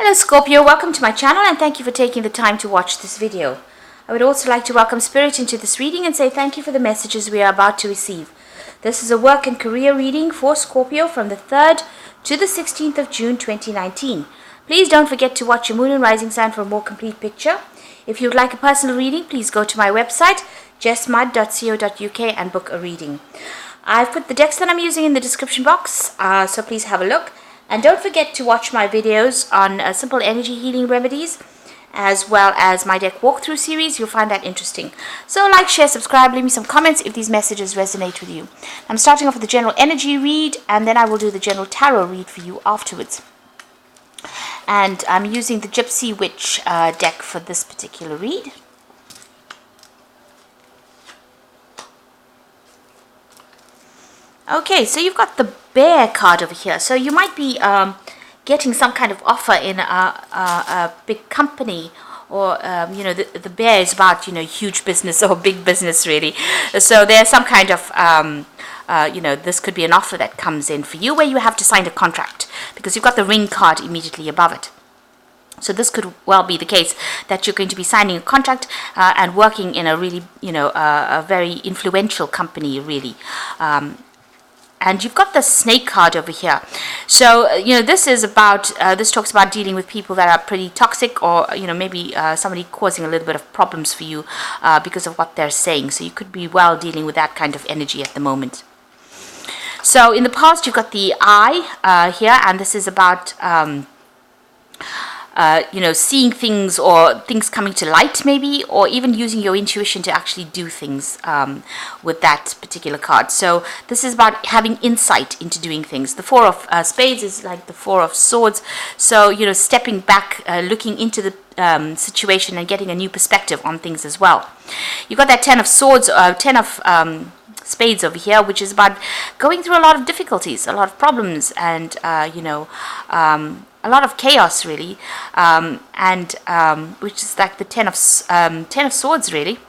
Hello Scorpio, welcome to my channel and thank you for taking the time to watch this video. I would also like to welcome Spirit into this reading and say thank you for the messages we are about to receive. This is a work and career reading for Scorpio from the 3rd to the 16th of June 2019. Please don't forget to watch your moon and rising sign for a more complete picture. If you would like a personal reading, please go to my website jessmud.co.uk and book a reading. I've put the decks that I'm using in the description box, so please have a look. And don't forget to watch my videos on simple energy healing remedies, as well as my deck walkthrough series. You'll find that interesting. So like, share, subscribe, leave me some comments if these messages resonate with you. I'm starting off with the general energy read, and then I will do the general tarot read for you afterwards. And I'm using the Gypsy Witch deck for this particular read. Okay, so you've got the Bear card over here. So you might be getting some kind of offer in a big company, or the Bear is about huge business or big business really. So there's some kind of this could be an offer that comes in for you where you have to sign a contract, because you've got the Ring card immediately above it. So this could well be the case that you're going to be signing a contract and working in a really a very influential company really. And you've got the Snake card over here. So, this is about, this talks about dealing with people that are pretty toxic, or, maybe somebody causing a little bit of problems for you because of what they're saying. So you could be well dealing with that kind of energy at the moment. So in the past, you've got the Eye here, and this is about seeing things, or things coming to light maybe, or even using your intuition to actually do things with that particular card. So this is about having insight into doing things. The Four of Spades is like the Four of Swords. So, stepping back, looking into the situation and getting a new perspective on things as well. You've got that Ten of Swords, Ten of Spades over here, which is about going through a lot of difficulties, a lot of problems, and a lot of chaos really, which is like the Ten of Swords really.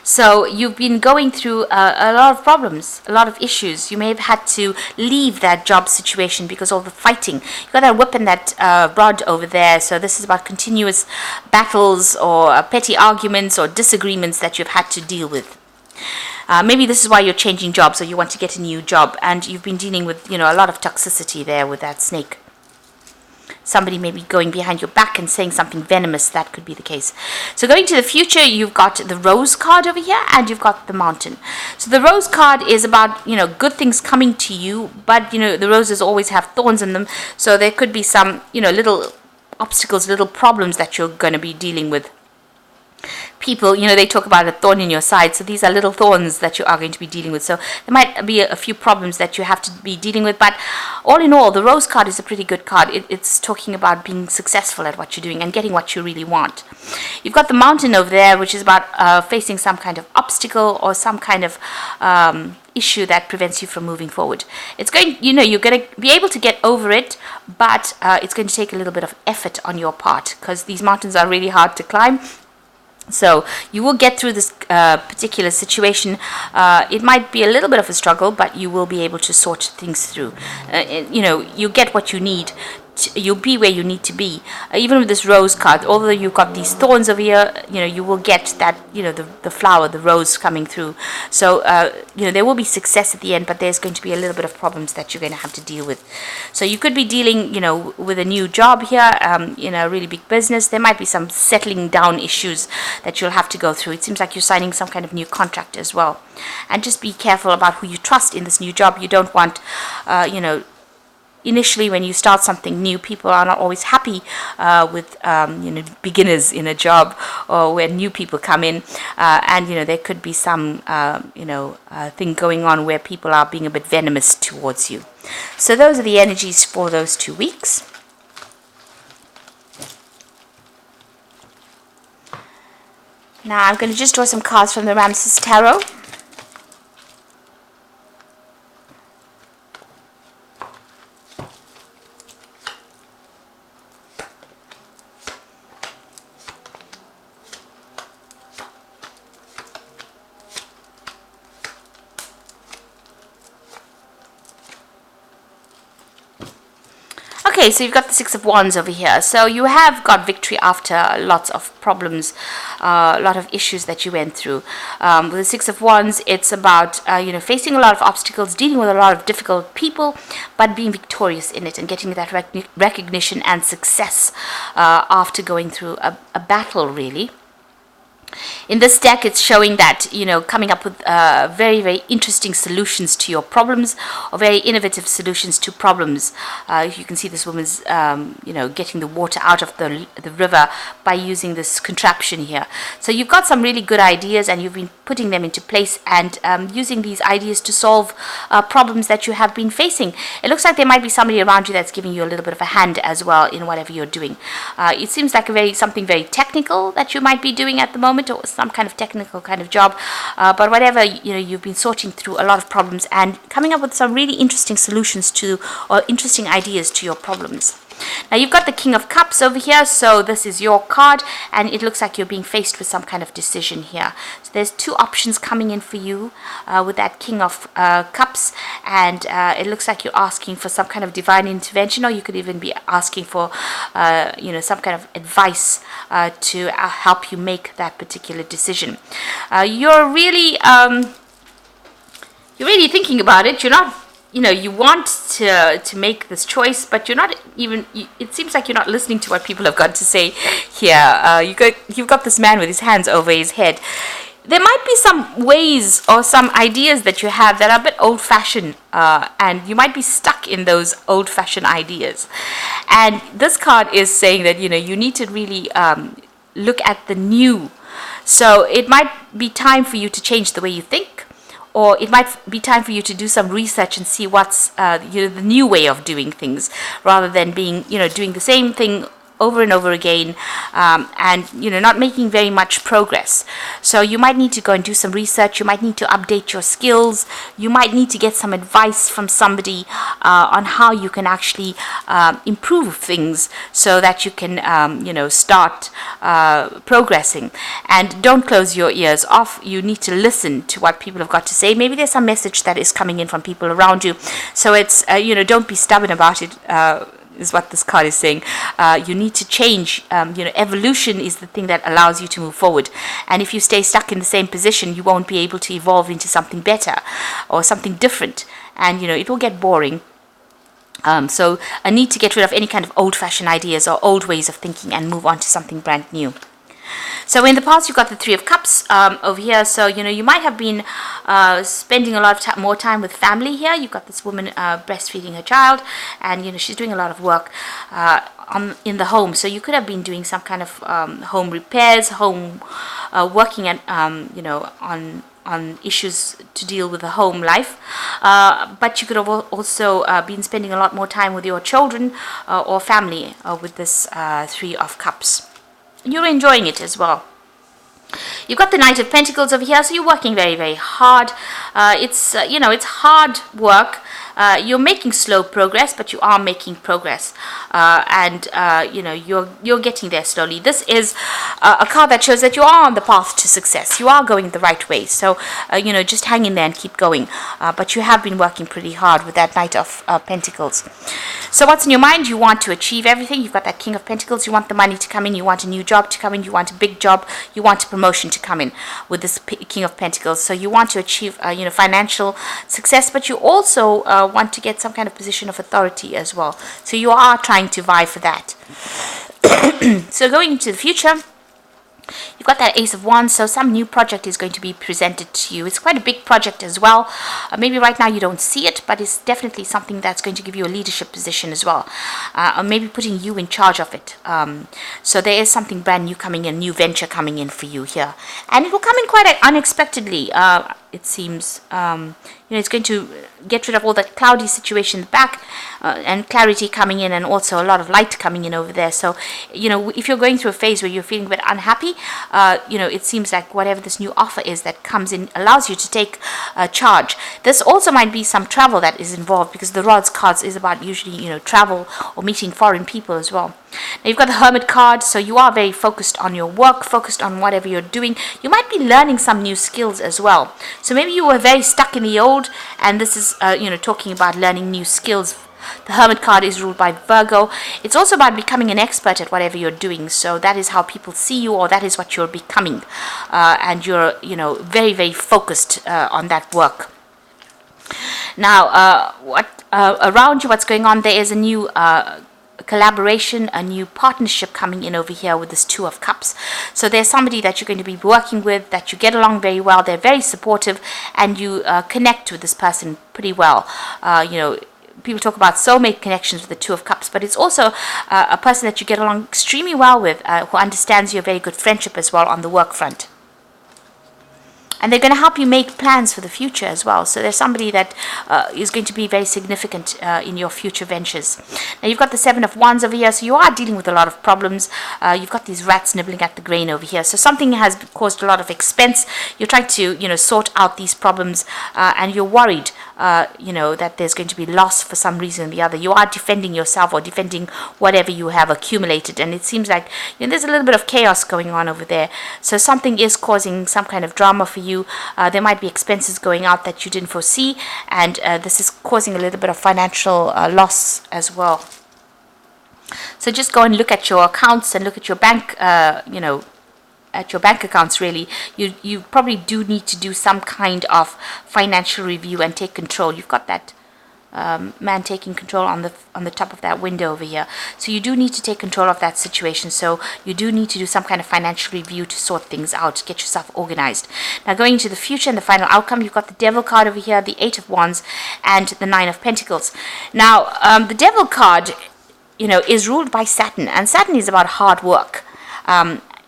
So you've been going through a lot of problems, a lot of issues. You may have had to leave that job situation because of the fighting. You've got that whip and that rod over there. So this is about continuous battles, or petty arguments or disagreements that you've had to deal with. Maybe this is why you're changing jobs, or you want to get a new job, and you've been dealing with a lot of toxicity there with that Snake. Somebody may be going behind your back and saying something venomous. That could be the case. So going to the future, you've got the Rose card over here, and you've got the Mountain. So the Rose card is about good things coming to you, but the roses always have thorns in them. So there could be some little obstacles, little problems that you're going to be dealing with. People, they talk about a thorn in your side. So these are little thorns that you are going to be dealing with. So there might be a few problems that you have to be dealing with. But all in all, the Rose card is a pretty good card. It's talking about being successful at what you're doing and getting what you really want. You've got the Mountain over there, which is about facing some kind of obstacle or some kind of issue that prevents you from moving forward. It's going, you're going to be able to get over it, but it's going to take a little bit of effort on your part, because these mountains are really hard to climb. So you will get through this particular situation. It might be a little bit of a struggle, but you will be able to sort things through. You get what you need. You'll be where you need to be. Even with this Rose card, although you've got these thorns over here, you will get that, the flower, the rose coming through. So, there will be success at the end, but there's going to be a little bit of problems that you're going to have to deal with. So you could be dealing, with a new job here, in a really big business. There might be some settling down issues that you'll have to go through. It seems like you're signing some kind of new contract as well. And just be careful about who you trust in this new job. You don't want, initially, when you start something new, people are not always happy with beginners in a job, or when new people come in, and there could be some thing going on where people are being a bit venomous towards you. So those are the energies for those 2 weeks. Now I'm going to just draw some cards from the Ramses Tarot. Okay, so you've got the Six of Wands over here. So you have got victory after lots of problems, a lot of issues that you went through. With the Six of Wands, it's about facing a lot of obstacles, dealing with a lot of difficult people, but being victorious in it and getting that recognition and success after going through a battle, really. In this deck, it's showing that, coming up with very, very interesting solutions to your problems, or very innovative solutions to problems. You can see this woman's, getting the water out of the river by using this contraption here. So you've got some really good ideas, and you've been putting them into place and using these ideas to solve problems that you have been facing. It looks like there might be somebody around you that's giving you a little bit of a hand as well in whatever you're doing. It seems like something very technical that you might be doing at the moment, or some kind of technical kind of job, but whatever, you've been sorting through a lot of problems and coming up with some really interesting solutions to, or interesting ideas to your problems. Now you've got the King of Cups over here, so this is your card, and it looks like you're being faced with some kind of decision here. So there's two options coming in for you with that King of Cups, and it looks like you're asking for some kind of divine intervention, or you could even be asking for some kind of advice to help you make that particular decision. You're really thinking about it. You're not, you want to make this choice, but you're not even, it seems like you're not listening to what people have got to say here. You've got this man with his hands over his head. There might be some ways or some ideas that you have that are a bit old-fashioned, and you might be stuck in those old-fashioned ideas. And this card is saying that, you need to really look at the new. So it might be time for you to change the way you think, or it might be time for you to do some research and see what's the new way of doing things, rather than being doing the same thing over and over again, and not making very much progress. So you might need to go and do some research. You might need to update your skills. You might need to get some advice from somebody on how you can actually improve things, so that you can start progressing. And don't close your ears off. You need to listen to what people have got to say. Maybe there's some message that is coming in from people around you, so it's don't be stubborn about it, is what this card is saying. You need to change. Evolution is the thing that allows you to move forward. And if you stay stuck in the same position, you won't be able to evolve into something better or something different. And, it will get boring. So I need to get rid of any kind of old-fashioned ideas or old ways of thinking and move on to something brand new. So in the past, you've got the Three of Cups over here. So, you might have been spending a lot of more time with family here. You've got this woman breastfeeding her child, and, she's doing a lot of work in the home. So you could have been doing some kind of home repairs, working at, on issues to deal with the home life. But you could have also been spending a lot more time with your children or family with this Three of Cups. You're enjoying it as well. You've got the Knight of Pentacles over here, so you're working very, very hard. It's hard work. You're making slow progress, but you are making progress, and you're getting there slowly. This is a card that shows that you are on the path to success. You are going the right way. So just hang in there and keep going. But you have been working pretty hard with that Knight of Pentacles. So what's in your mind? You want to achieve everything. You've got that King of Pentacles. You want the money to come in. You want a new job to come in. You want a big job. You want a promotion to come in with this King of Pentacles. So you want to achieve financial success, but you also want to get some kind of position of authority as well. So you are trying to vie for that. So going into the future, you've got that Ace of Wands, so some new project is going to be presented to you. It's quite a big project as well. Maybe right now you don't see it, but it's definitely something that's going to give you a leadership position as well. Or maybe putting you in charge of it. So there is something brand new coming in, new venture coming in for you here. And it will come in quite unexpectedly. It seems, it's going to get rid of all that cloudy situation in the back, and clarity coming in, and also a lot of light coming in over there. So, if you're going through a phase where you're feeling a bit unhappy, it seems like whatever this new offer is that comes in allows you to take charge. This also might be some travel that is involved, because the Rods cards is about usually, travel or meeting foreign people as well. Now you've got the Hermit card, so you are very focused on your work, focused on whatever you're doing. You might be learning some new skills as well. So maybe you were very stuck in the old, and this is, talking about learning new skills The Hermit card is ruled by Virgo. It's also about becoming an expert at whatever you're doing. So that is how people see you, or that is what you're becoming. And you're, very, very focused on that work. Now, around you, what's going on, there is a new collaboration, a new partnership coming in over here with this Two of Cups. So there's somebody that you're going to be working with, that you get along very well, they're very supportive, and you connect with this person pretty well. People talk about soulmate connections with the Two of Cups, but it's also a person that you get along extremely well with, who understands your very good friendship as well on the work front. And they're going to help you make plans for the future as well. So there's somebody that is going to be very significant in your future ventures. Now you've got the Seven of Wands over here, so you are dealing with a lot of problems. You've got these rats nibbling at the grain over here. So something has caused a lot of expense. You're trying to, sort out these problems, and you're worried, that there's going to be loss for some reason or the other. You are defending yourself or defending whatever you have accumulated. And it seems like there's a little bit of chaos going on over there. So something is causing some kind of drama for you. There might be expenses going out that you didn't foresee, and this is causing a little bit of financial loss as well. So just go and look at your accounts and look at your bank, at your bank accounts. Really, you probably do need to do some kind of financial review and take control. You've got that man taking control on the top of that window over here. So you do need to take control of that situation. So you do need to do some kind of financial review to sort things out, get yourself organized. Now going into the future and the final outcome, you've got the Devil card over here, the Eight of Wands, and the Nine of Pentacles. Now the Devil card, is ruled by Saturn, and Saturn is about hard work.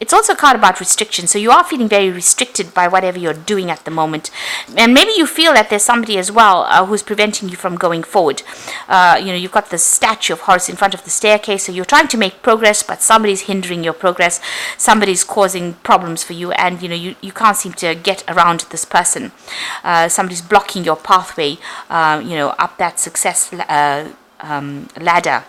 It's also a card about restriction, so you are feeling very restricted by whatever you're doing at the moment. And maybe you feel that there's somebody as well who's preventing you from going forward. You've got the statue of Horus in front of the staircase, so you're trying to make progress, but somebody's hindering your progress. Somebody's causing problems for you, and you can't seem to get around this person. Somebody's blocking your pathway, up that success ladder.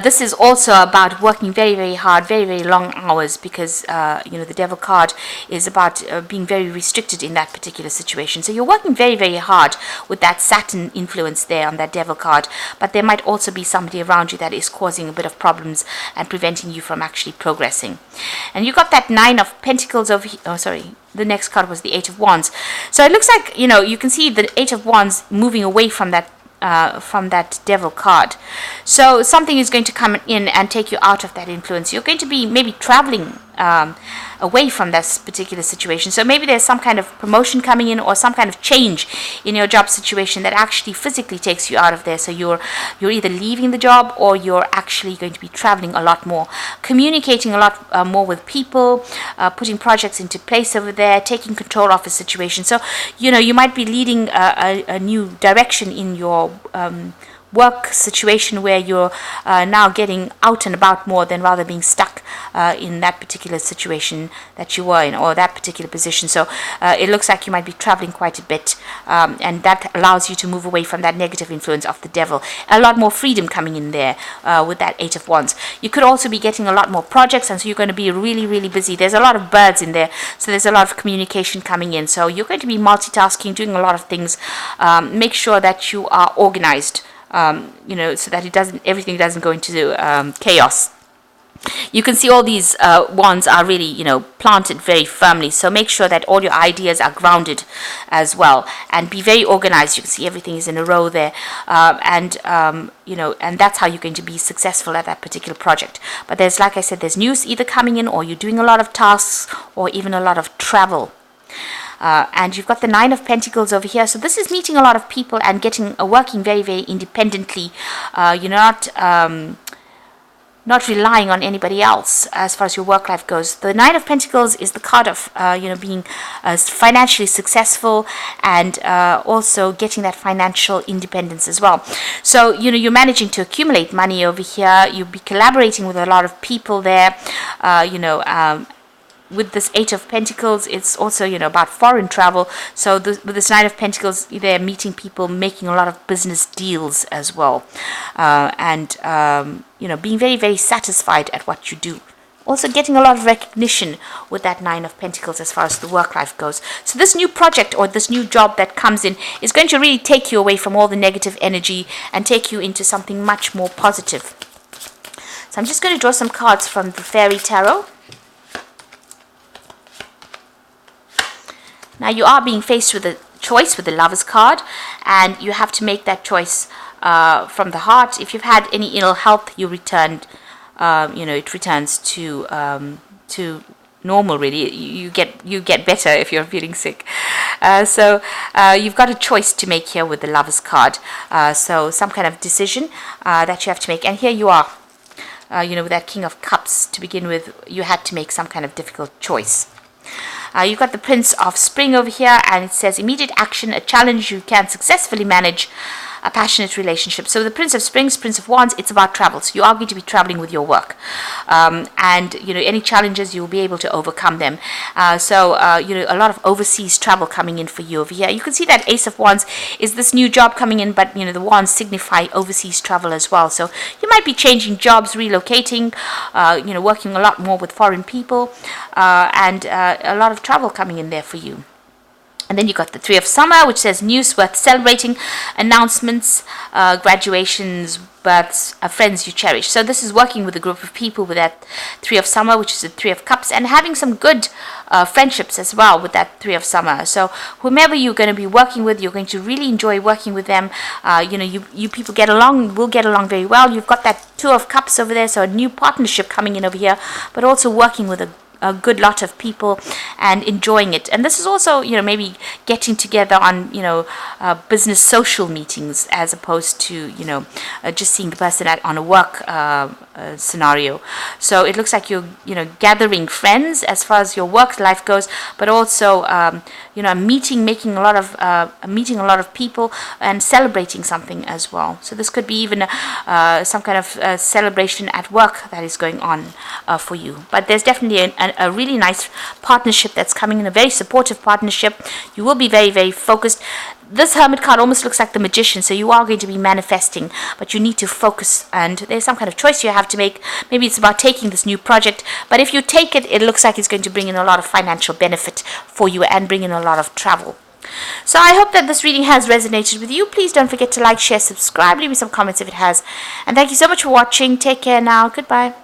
This is also about working very, very hard, very, very long hours, because the Devil card is about being very restricted in that particular situation. So you're working very, very hard with that Saturn influence there on that Devil card, but there might also be somebody around you that is causing a bit of problems and preventing you from actually progressing. And you got that Nine of Pentacles over here. Oh, sorry. The next card was the Eight of Wands. So it looks like, you can see the Eight of Wands moving away from that Devil card. So something is going to come in and take you out of that influence. You're going to be maybe traveling away from this particular situation. So maybe there's some kind of promotion coming in, or some kind of change in your job situation that actually physically takes you out of there. So you're either leaving the job, or you're actually going to be traveling a lot more, communicating a lot more with people, putting projects into place over there, taking control of a situation. So you might be leading a new direction in your work situation, where you're now getting out and about more than rather being stuck in that particular situation that you were in, or that particular position. So it looks like you might be traveling quite a bit, and that allows you to move away from that negative influence of the Devil. A lot more freedom coming in there with that Eight of Wands. You could also be getting a lot more projects, and so you're going to be really, really busy. There's a lot of birds in there, so there's a lot of communication coming in. So you're going to be multitasking, doing a lot of things. Make sure that you are organized, so that everything doesn't go into chaos. You can see all these wands are really, planted very firmly. So make sure that all your ideas are grounded as well, and be very organized. You can see everything is in a row there, and that's how you're going to be successful at that particular project. But like I said, there's news either coming in, or you're doing a lot of tasks, or even a lot of travel. And you've got the Nine of Pentacles over here. So this is meeting a lot of people and working very, very independently. You're not relying on anybody else as far as your work life goes. The Nine of Pentacles is the card of being financially successful, and also getting that financial independence as well. So you're managing to accumulate money over here. You'll be collaborating with a lot of people there. With this Eight of Pentacles, it's also about foreign travel. So with this Nine of Pentacles, they're meeting people, making a lot of business deals as well, and being very, very satisfied at what you do. Also getting a lot of recognition with that Nine of Pentacles as far as the work life goes. So this new project or this new job that comes in is going to really take you away from all the negative energy and take you into something much more positive. So I'm just going to draw some cards from the Fairy Tarot. Now you are being faced with a choice with the Lovers card, and you have to make that choice from the heart. If you've had any ill health, you returned. It returns to normal. Really, you get better if you're feeling sick. So you've got a choice to make here with the Lovers card. So some kind of decision that you have to make. And here you are. With that King of Cups to begin with, you had to make some kind of difficult choice. You've got the Prince of Spring over here, and it says immediate action, a challenge you can successfully manage, a passionate relationship. So the Prince of Springs, Prince of Wands, it's about travel. So you are going to be traveling with your work. Any challenges, you'll be able to overcome them. A lot of overseas travel coming in for you over here. You can see that Ace of Wands is this new job coming in, but, the wands signify overseas travel as well. So you might be changing jobs, relocating, working a lot more with foreign people, and a lot of travel coming in there for you. And then you got the Three of Summer, which says news worth celebrating, announcements, graduations, births, friends you cherish. So this is working with a group of people with that Three of Summer, which is the Three of Cups, and having some good friendships as well with that Three of Summer. So whomever you're going to be working with, you're going to really enjoy working with them. You people will get along very well. You've got that Two of Cups over there, so a new partnership coming in over here, but also working with a good lot of people and enjoying it. And this is also, maybe getting together on, business social meetings as opposed to, just seeing the person on a work scenario. So it looks like you're, gathering friends as far as your work life goes, but also, making a lot of people and celebrating something as well. So this could be even some kind of celebration at work that is going on for you. But there's definitely a really nice partnership that's coming in, a very supportive partnership. You will be very, very focused. This Hermit card almost looks like the Magician, so you are going to be manifesting, but you need to focus, and there's some kind of choice you have to make. Maybe it's about taking this new project, but if you take it, it looks like it's going to bring in a lot of financial benefit for you and bring in a lot of travel. So I hope that this reading has resonated with you. Please don't forget to like, share, subscribe, leave me some comments if it has. And thank you so much for watching. Take care now. Goodbye.